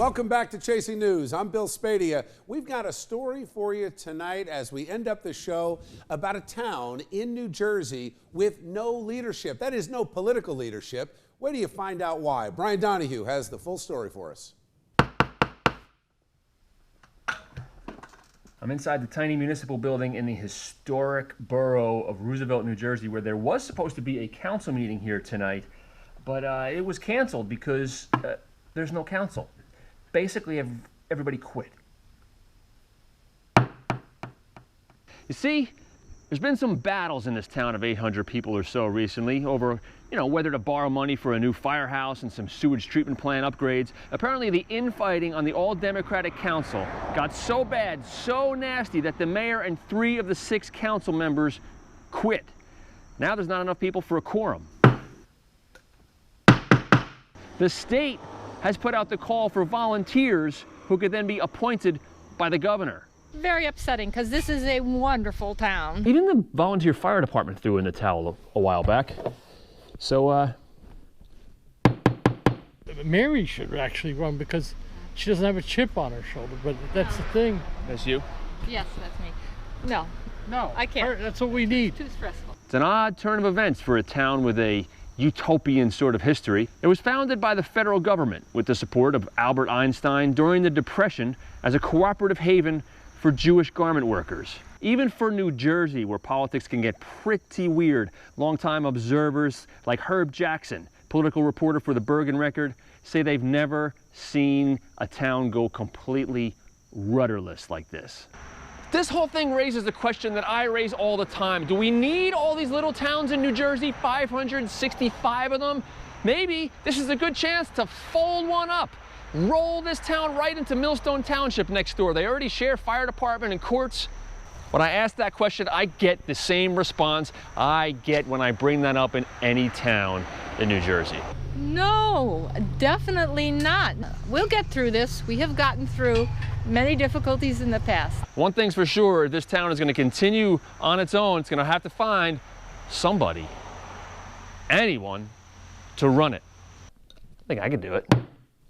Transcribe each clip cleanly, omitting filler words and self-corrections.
Welcome back to Chasing News. I'm Bill Spadia. We've got a story for you tonight as we end up the show about a town in New Jersey with no leadership. That is, no political leadership. Wait till you find out why. Brian Donohue has the full story for us. I'm inside the tiny municipal building in the historic borough of Roosevelt, New Jersey, where there was supposed to be a council meeting here tonight, but it was canceled because there's no council. Basically, everybody quit. You see, there's been some battles in this town of 800 people or so recently over, whether to borrow money for a new firehouse and some sewage treatment plant upgrades. Apparently, the infighting on the all-Democratic council got so bad, so nasty, that the mayor and 3 of the 6 council members quit. Now there's not enough people for a quorum. The state has put out the call for volunteers who could then be appointed by the governor. Very upsetting, because this is a wonderful town. Even the volunteer fire department threw in the towel a while back. So, Mary should actually run because she doesn't have a chip on her shoulder, but that's the thing. That's you? Yes, that's me. No, I can't. That's what we need. Too stressful. It's an odd turn of events for a town with a utopian sort of history. It was founded by the federal government with the support of Albert Einstein during the Depression as a cooperative haven for Jewish garment workers. Even for New Jersey, where politics can get pretty weird, longtime observers like Herb Jackson, political reporter for the Bergen Record, say they've never seen a town go completely rudderless like this. This whole thing raises the question that I raise all the time. Do we need all these little towns in New Jersey, 565 of them? Maybe this is a good chance to fold one up. Roll this town right into Millstone Township next door. They already share fire department and courts. When I ask that question, I get the same response I get when I bring that up in any town in New Jersey. No, definitely not. We'll get through this. We have gotten through many difficulties in the past. One thing's for sure, this town is going to continue on its own. It's going to have to find somebody, anyone, to run it. I think I can do it.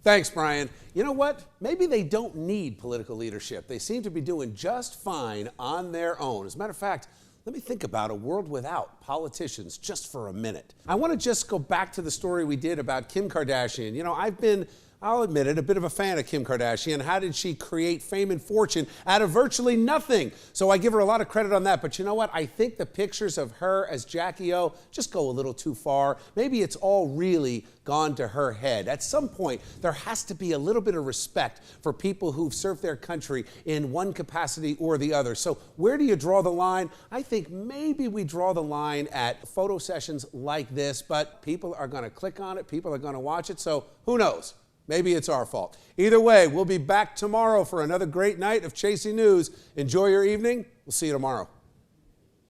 Thanks, Brian. You know what? Maybe they don't need political leadership. They seem to be doing just fine on their own. As a matter of fact, let me think about a world without politicians just for a minute. I want to just go back to the story we did about Kim Kardashian. I've been, I'll admit it, a bit of a fan of Kim Kardashian. How did she create fame and fortune out of virtually nothing? So I give her a lot of credit on that. But you know what? I think the pictures of her as Jackie O just go a little too far. Maybe it's all really gone to her head. At some point, there has to be a little bit of respect for people who've served their country in one capacity or the other. So where do you draw the line? I think maybe we draw the line at photo sessions like this, but people are going to click on it. People are going to watch it. So who knows? Maybe it's our fault. Either way, we'll be back tomorrow for another great night of Chasing News. Enjoy your evening. We'll see you tomorrow.